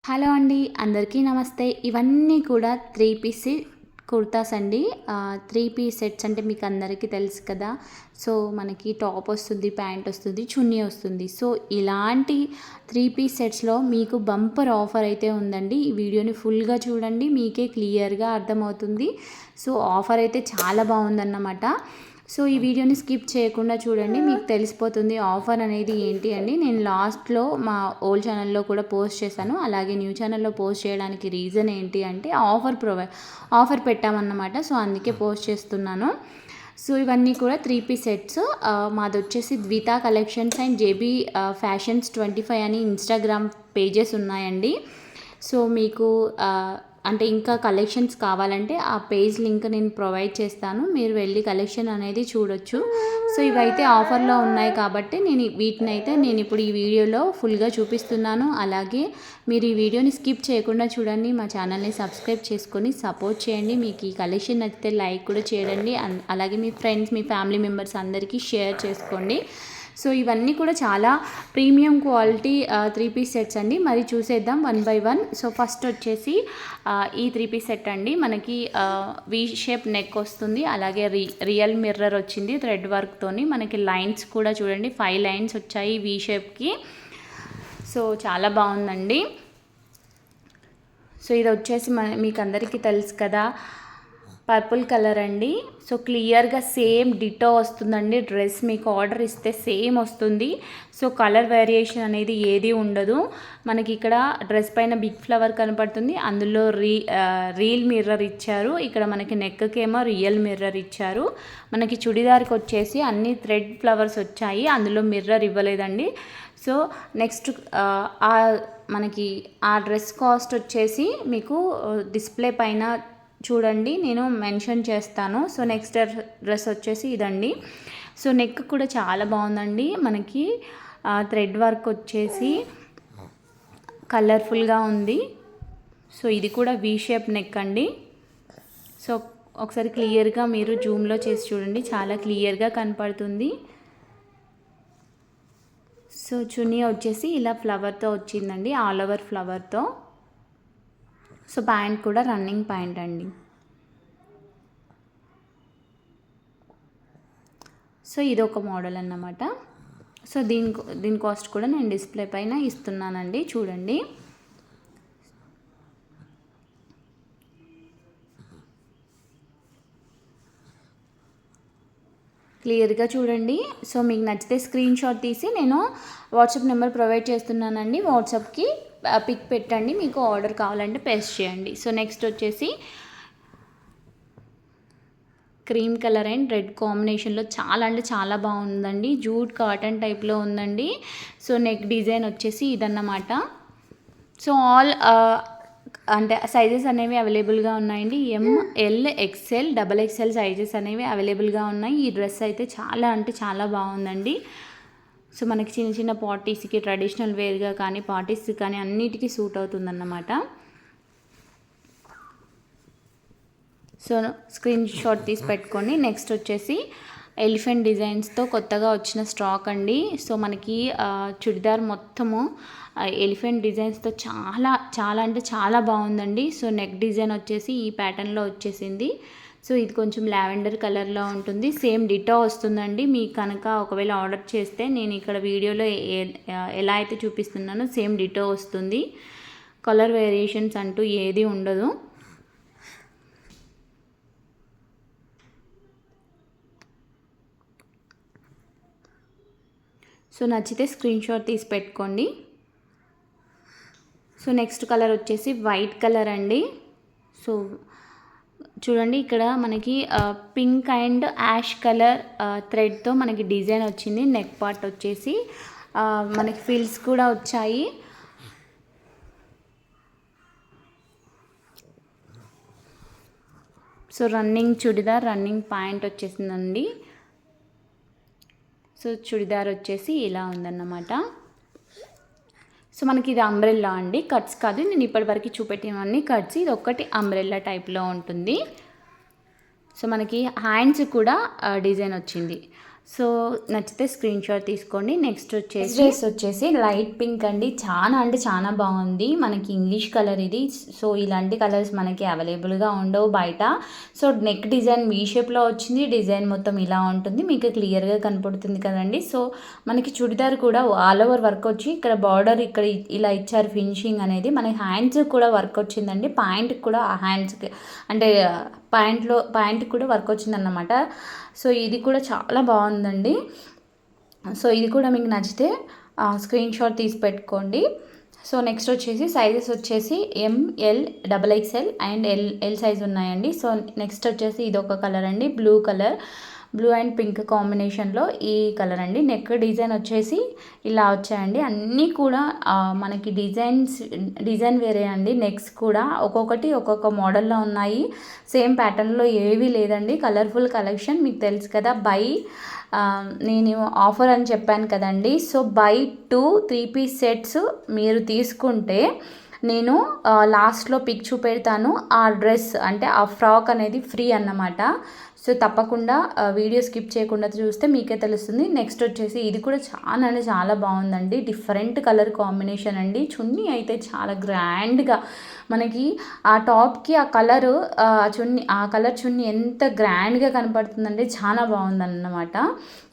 Hello అండి, అందరికీ నమస్తే. ఇవన్నీ కూడా 3 పీస్ కుర్తాస్ అండి. 3 పీస్ సెట్స్ అంటే మీకు అందరికీ తెలుసు కదా. సో మనకి టాప్ వస్తుంది, ప్యాంట్ వస్తుంది, చున్నీ వస్తుంది. సో ఇలాంటి 3 పీస్ సెట్స్లో మీకు బంపర్ ఆఫర్ అయితే ఉందండి. ఈ వీడియోని ఫుల్గా చూడండి, మీకే క్లియర్గా అర్థమవుతుంది. సో ఆఫర్ అయితే చాలా బాగుందన్నమాట. సో ఈ వీడియోని స్కిప్ చేయకుండా చూడండి, మీకు తెలిసిపోతుంది ఆఫర్ అనేది ఏంటి అండి. నేను లాస్ట్లో మా ఓల్డ్ ఛానల్లో కూడా పోస్ట్ చేశాను, అలాగే న్యూ ఛానల్లో పోస్ట్ చేయడానికి రీజన్ ఏంటి అంటే ఆఫర్ పెట్టామన్నమాట. సో అందుకే పోస్ట్ చేస్తున్నాను. సో ఇవన్నీ కూడా 3 పీస్ సెట్స్. మాది వచ్చేసి ద్వితా కలెక్షన్స్ అండ్ జేబీ ఫ్యాషన్స్ 25 అని ఇన్స్టాగ్రామ్ పేజెస్ ఉన్నాయండి. సో మీకు అంటే ఇంకా కలెక్షన్స్ కావాలంటే ఆ పేజ్ లింక్ నేను ప్రొవైడ్ చేస్తాను, మీరు వెళ్ళి కలెక్షన్ అనేది చూడొచ్చు. సో ఇవైతే ఆఫర్లో ఉన్నాయి కాబట్టి నేను ఇప్పుడు ఈ వీడియోలో ఫుల్గా చూపిస్తున్నాను. అలాగే మీరు ఈ వీడియోని స్కిప్ చేయకుండా చూడండి, మా ఛానల్ని సబ్స్క్రైబ్ చేసుకొని సపోర్ట్ చేయండి. మీకు ఈ కలెక్షన్ నచ్చితే లైక్ కూడా చేయండి, అలాగే మీ ఫ్రెండ్స్, మీ ఫ్యామిలీ మెంబర్స్ అందరికీ షేర్ చేసుకోండి. సో ఇవన్నీ కూడా చాలా ప్రీమియం క్వాలిటీ 3 పీస్ సెట్స్ అండి. మరి చూసేద్దాం one by one. So first వచ్చేసి ఈ 3 పీస్ సెట్ అండి. మనకి వి షేప్ నెక్ వస్తుంది, అలాగే రియల్ మిర్రర్ వచ్చింది థ్రెడ్ వర్క్తోని. మనకి లైన్స్ కూడా చూడండి, 5 లైన్స్ వచ్చాయి వి షేప్కి. సో చాలా బాగుందండి. సో ఇది వచ్చేసి మీకు అందరికీ తెలుసు కదా, పర్పుల్ కలర్ అండి. సో క్లియర్గా సేమ్ డిటో వస్తుందండి. డ్రెస్ మీకు ఆర్డర్ ఇస్తే సేమ్ వస్తుంది. సో కలర్ వేరియేషన్ అనేది ఏది ఉండదు. మనకి ఇక్కడ డ్రెస్ పైన బిగ్ ఫ్లవర్ కనపడుతుంది, అందులో రియల్ మిర్రర్ ఇచ్చారు. ఇక్కడ మనకి నెక్కేమో రియల్ మిర్రర్ ఇచ్చారు. మనకి చుడిదార్కి వచ్చేసి అన్ని థ్రెడ్ ఫ్లవర్స్ వచ్చాయి, అందులో మిర్రర్ ఇవ్వలేదండి. సో నెక్స్ట్ మనకి ఆ డ్రెస్ కాస్ట్ వచ్చేసి మీకు డిస్ప్లే పైన చూడండి, నేను మెన్షన్ చేస్తాను. సో నెక్స్ట్ డ్రెస్ వచ్చేసి ఇదండి. సో నెక్ కూడా చాలా బాగుందండి. మనకి థ్రెడ్ వర్క్ వచ్చేసి కలర్ఫుల్గా ఉంది. సో ఇది కూడా వి షేప్ నెక్ అండి. సో ఒకసారి క్లియర్గా మీరు జూమ్లో చేసి చూడండి, చాలా క్లియర్గా కనపడుతుంది. సో చున్నీ వచ్చేసి ఇలా ఫ్లవర్తో వచ్చిందండి, ఆల్ ఓవర్ ఫ్లవర్తో. సో ప్యాంట్ కూడా రన్నింగ్ ప్యాంట్ అండి. సో ఇది ఒక మోడల్ అన్నమాట. సో దీని కాస్ట్ కూడా నేను డిస్ప్లే పైన ఇస్తున్నానండి, చూడండి. క్లియర్గా చూడండి. సో మీకు నచ్చితే స్క్రీన్ షాట్ తీసి నేను వాట్సాప్ నెంబర్ ప్రొవైడ్ చేస్తున్నానండి, వాట్సాప్కి పిక్ పెట్టండి, మీకు ఆర్డర్ కావాలంటే పేస్ట్ చేయండి. సో నెక్స్ట్ వచ్చేసి క్రీమ్ కలర్ అండ్ రెడ్ కాంబినేషన్లో చాలా అంటే చాలా బాగుందండి. జూట్ కాటన్ టైప్లో ఉందండి. సో నెక్ డిజైన్ వచ్చేసి ఇదన్నమాట. సో ఆల్ అంటే సైజెస్ అనేవి అవైలబుల్గా ఉన్నాయండి. ML XL XXL సైజెస్ అనేవి అవైలబుల్గా ఉన్నాయి. ఈ డ్రెస్ అయితే చాలా అంటే చాలా బాగుందండి. సో మనకి చిన్న చిన్న పార్టీస్కి, ట్రెడిషనల్ వేర్గా కానీ పార్టీస్కి కానీ అన్నిటికీ సూట్ అవుతుందన్నమాట. సో స్క్రీన్ షాట్ తీసి పెట్టుకోండి. నెక్స్ట్ వచ్చేసి ఎలిఫెంట్ డిజైన్స్తో కొత్తగా వచ్చిన స్టాక్ అండి. సో మనకి చుడిదార్ మొత్తము ఎలిఫెంట్ డిజైన్స్తో చాలా చాలా అంటే చాలా బాగుందండి. సో నెక్ డిజైన్ వచ్చేసి ఈ ప్యాటర్న్లో వచ్చేసింది. సో ఇది కొంచెం లావెండర్ కలర్లో ఉంటుంది, సేమ్ డిటో వస్తుందండి. మీకు కనుక ఒకవేళ ఆర్డర్ చేస్తే నేను ఇక్కడ వీడియోలో ఎలా అయితే చూపిస్తున్నానో సేమ్ డిటో వస్తుంది. కలర్ వేరియేషన్స్ అంటూ ఏది ఉండదు. సో నచ్చితే స్క్రీన్ షాట్ తీసి పెట్టుకోండి. సో నెక్స్ట్ కలర్ వచ్చేసి వైట్ కలర్ అండి. సో చూడండి, ఇక్కడ మనకి పింక్ అండ్ యాష్ కలర్ థ్రెడ్తో మనకి డిజైన్ వచ్చింది. నెక్ పార్ట్ వచ్చేసి మనకి ఫిల్స్ కూడా వచ్చాయి. So running churidar, running pant వచ్చేసిందండి. సో చుడిదార్ వచ్చేసి ఇలా ఉందన్నమాట. సో మనకి ఇది అంబ్రెల్లా అండి, కట్స్ కాదు. నేను ఇప్పటివరకు చూపెట్టినవన్నీ కట్స్, ఇది ఒక్కటి అంబ్రెల్లా టైప్లో ఉంటుంది. సో మనకి హ్యాండ్స్ కూడా డిజైన్ వచ్చింది. సో నచ్చితే స్క్రీన్ షాట్ తీసుకోండి. నెక్స్ట్ వచ్చేసి లైట్ పింక్ అండి. చాలా అంటే చాలా బాగుంది. మనకి ఇంగ్లీష్ కలర్ ఇది. సో ఇలాంటి కలర్స్ మనకి అవైలబుల్గా ఉండవు బయట. సో నెక్ డిజైన్ వీ షేప్లో వచ్చింది. డిజైన్ మొత్తం ఇలా ఉంటుంది, మీకు క్లియర్గా కనపడుతుంది కదండి. సో మనకి చుడిదార్ కూడా ఆల్ ఓవర్ వర్క్ వచ్చి ఇక్కడ బార్డర్ ఇక్కడ ఇలా ఇచ్చారు ఫినిషింగ్ అనేది. మనకి హ్యాండ్స్ కూడా వర్క్ వచ్చిందండి. ప్యాంట్కి కూడా హ్యాండ్స్కి అంటే ప్యాంట్కి కూడా వర్క్ వచ్చిందన్నమాట. సో ఇది కూడా చాలా బాగుందండి. సో ఇది కూడా మీకు నచ్చితే స్క్రీన్ షాట్ తీసి పెట్టుకోండి. సో నెక్స్ట్ వచ్చేసి సైజెస్ వచ్చేసి ML XXL and L size ఉన్నాయండి. సో నెక్స్ట్ వచ్చేసి ఇది ఒక కలర్ అండి, బ్లూ అండ్ పింక్ కాంబినేషన్లో ఈ కలర్ అండి. నెక్ డిజైన్ వచ్చేసి ఇలా వచ్చాయండి. అన్నీ కూడా మనకి డిజైన్ వేరే అండి. నెక్స్ కూడా ఒక్కొక్కటి ఒక్కొక్క మోడల్లో ఉన్నాయి. సేమ్ ప్యాటర్న్లో ఏవీ లేదండి. కలర్ఫుల్ కలెక్షన్ మీకు తెలుసు కదా. నేను ఆఫర్ అని చెప్పాను కదండి. సో బై 2 3-piece సెట్స్ మీరు తీసుకుంటే నేను లాస్ట్లో పిక్ చూపెడతాను. ఆ డ్రెస్ అంటే ఆ ఫ్రాక్ అనేది ఫ్రీ అన్నమాట. సో తప్పకుండా వీడియో స్కిప్ చేయకుండా చూస్తే మీకే తెలుస్తుంది. నెక్స్ట్ వచ్చేసి ఇది కూడా చాలా అంటే చాలా బాగుందండి. డిఫరెంట్ కలర్ కాంబినేషన్ అండి. చున్నీ అయితే చాలా గ్రాండ్గా మనకి ఆ టాప్కి ఆ కలర్ చున్నీ ఎంత గ్రాండ్గా కనపడుతుందంటే చాలా బాగుందన్నమాట.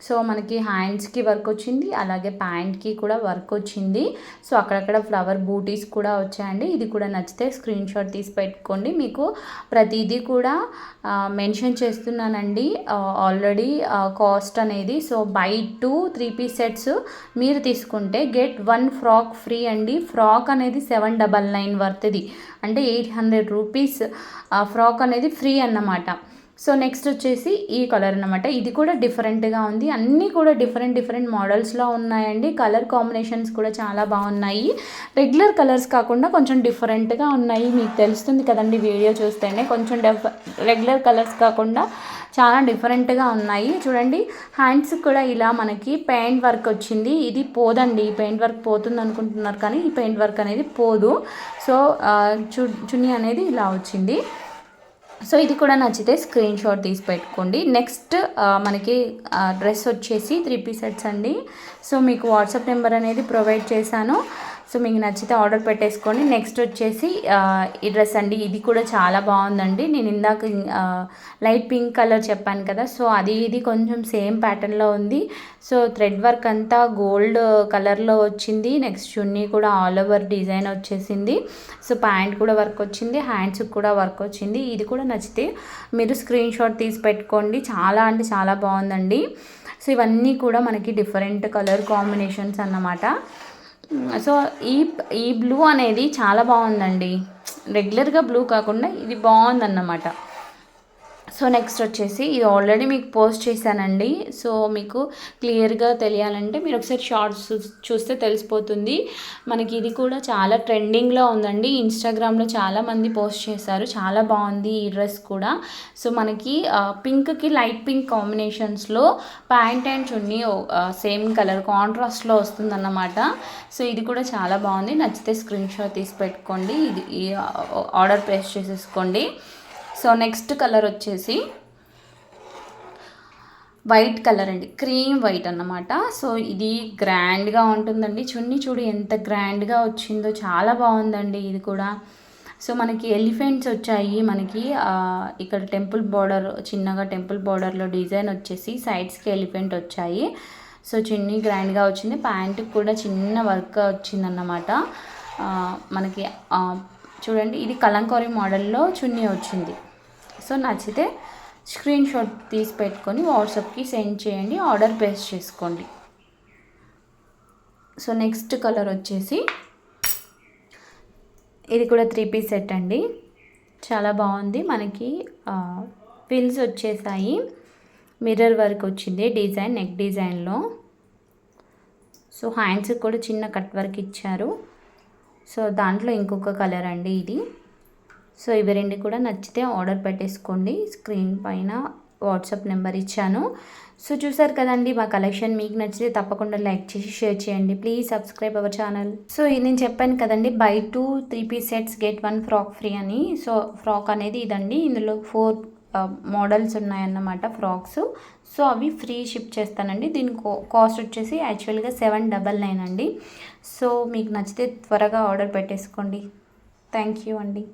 సో మనకి హ్యాండ్స్కి వర్క్ వచ్చింది, అలాగే ప్యాంట్కి కూడా వర్క్ వచ్చింది. సో అక్కడక్కడ ఫ్లవర్ బూటీస్ కూడా వచ్చాయండి. ఇది కూడా నచ్చితే స్క్రీన్ షాట్ తీసి పెట్టుకోండి. మీకు ప్రతిదీ కూడా మెన్షన్ చేస్తున్నానండి ఆల్రెడీ కాస్ట్ అనేది. సో బై 2 3-piece సెట్స్ మీరు తీసుకుంటే గెట్ 1 ఫ్రాక్ ఫ్రీ అండి. ఫ్రాక్ అనేది 799 వర్త్ది, అంటే 800 రూపీస్ ఫ్రాక్ అనేది ఫ్రీ అన్నమాట. సో నెక్స్ట్ వచ్చేసి ఈ కలర్ అన్నమాట. ఇది కూడా డిఫరెంట్గా ఉంది. అన్నీ కూడా డిఫరెంట్ మోడల్స్లో ఉన్నాయండి. కలర్ కాంబినేషన్స్ కూడా చాలా బాగున్నాయి. రెగ్యులర్ కలర్స్ కాకుండా కొంచెం డిఫరెంట్గా ఉన్నాయి. మీకు తెలుస్తుంది కదండి వీడియో చూస్తేనే. కొంచెం రెగ్యులర్ కలర్స్ కాకుండా చాలా డిఫరెంట్గా ఉన్నాయి. చూడండి హ్యాండ్స్ కూడా ఇలా మనకి పెయింట్ వర్క్ వచ్చింది. ఇది పోదండి, ఈ పెయింట్ వర్క్ పోతుంది అనుకుంటున్నారు కానీ ఈ పెయింట్ వర్క్ అనేది పోదు. సో చున్నీ అనేది ఇలా వచ్చింది. సో ఇది కూడా నచ్చితే స్క్రీన్ షాట్ తీసి పెట్టుకోండి. నెక్స్ట్ మనకి డ్రెస్ వచ్చేసి 3-piece సెట్స్ అండి. సో మీకు వాట్సాప్ నెంబర్ అనేది ప్రొవైడ్ చేశాను. సో మీకు నచ్చితే ఆర్డర్ పెట్టేసుకోండి. నెక్స్ట్ వచ్చేసి ఈ డ్రెస్ అండి. ఇది కూడా చాలా బాగుందండి. నేను ఇందాక లైట్ పింక్ కలర్ చెప్పాను కదా. సో ఇది కొంచెం సేమ్ ప్యాటర్న్లో ఉంది. సో థ్రెడ్ వర్క్ అంతా గోల్డ్ కలర్లో వచ్చింది. నెక్స్ట్ చున్నీ కూడా ఆల్ ఓవర్ డిజైన్ వచ్చేసింది. సో ప్యాంట్ కూడా వర్క్ వచ్చింది, హ్యాండ్స్కి కూడా వర్క్ వచ్చింది. ఇది కూడా నచ్చితే మీరు స్క్రీన్ షాట్ తీసి పెట్టుకోండి. చాలా అంటే చాలా బాగుందండి. సో ఇవన్నీ కూడా మనకి డిఫరెంట్ కలర్ కాంబినేషన్స్ అన్నమాట. సో ఈ బ్లూ అనేది చాలా బాగుందండి. రెగ్యులర్గా బ్లూ కాకుండా ఇది బాగుందన్నమాట. సో నెక్స్ట్ వచ్చేసి ఇది ఆల్రెడీ మీకు పోస్ట్ చేశానండి. సో మీకు క్లియర్గా తెలియాలంటే మీరు ఒకసారి షార్ట్స్ చూస్తే తెలిసిపోతుంది. మనకి ఇది కూడా చాలా ట్రెండింగ్లో ఉందండి. ఇన్స్టాగ్రామ్లో చాలామంది పోస్ట్ చేశారు. చాలా బాగుంది ఈ డ్రెస్ కూడా. సో మనకి పింక్కి లైట్ పింక్ కాంబినేషన్స్లో pant and chunni same colour కాంట్రాస్ట్లో వస్తుందన్నమాట. సో ఇది కూడా చాలా బాగుంది. నచ్చితే స్క్రీన్ షాట్ తీసి పెట్టుకోండి. ఇది ఆర్డర్ ప్లేస్ చేసేసుకోండి. సో నెక్స్ట్ కలర్ వచ్చేసి వైట్ కలర్ అండి, క్రీమ్ వైట్ అన్నమాట. సో ఇది గ్రాండ్గా ఉంటుందండి. చున్నీ చూడు ఎంత గ్రాండ్గా వచ్చిందో, చాలా బాగుందండి ఇది కూడా. సో మనకి ఎలిఫెంట్స్ వచ్చాయి. మనకి ఇక్కడ టెంపుల్ బార్డర్, చిన్నగా టెంపుల్ బార్డర్లో డిజైన్ వచ్చేసి సైడ్స్కి ఎలిఫెంట్ వచ్చాయి. సో చున్నీ గ్రాండ్గా వచ్చింది. ప్యాంటుకి కూడా చిన్న వర్క్ వచ్చిందన్నమాట. మనకి చూడండి ఇది కలంకారీ మోడల్లో చున్నీ వచ్చింది. సో నచ్చితే స్క్రీన్ షాట్ తీసి పెట్టుకొని వాట్సాప్కి సెండ్ చేయండి, ఆర్డర్ ప్లేస్ చేసుకోండి. సో నెక్స్ట్ కలర్ వచ్చేసి ఇది కూడా 3-piece సెట్ అండి. చాలా బాగుంది. మనకి ఫిల్స్ వచ్చేసాయి, మిర్రర్ వర్క్ వచ్చింది డిజైన్, నెక్ డిజైన్లో. సో హ్యాండ్స్కి కూడా చిన్న కట్ వర్క్ ఇచ్చారు. సో దాంట్లో ఇంకొక కలర్ అండి ఇది. సో ఇవి రెండు కూడా నచ్చితే ఆర్డర్ పెట్టేసుకోండి. స్క్రీన్ పైన వాట్సాప్ నెంబర్ ఇచ్చాను. సో చూసారు కదండి మా కలెక్షన్. మీకు నచ్చితే తప్పకుండా లైక్ చేసి షేర్ చేయండి. Please subscribe our channel. So నేను చెప్పాను కదండి by 2 3-piece sets get 1 frock free అని. సో ఫ్రాక్ అనేది ఇదండి. ఇందులో మోడల్స్ ఉన్నాయన్నమాట ఫ్రాక్స్. సో అవి ఫ్రీ షిప్ చేస్తానండి. దీని కాస్ట్ వచ్చేసి యాక్చువల్గా 799 అండి. సో మీకు నచ్చితే త్వరగా ఆర్డర్ పెట్టేసుకోండి. థ్యాంక్ యూ అండి.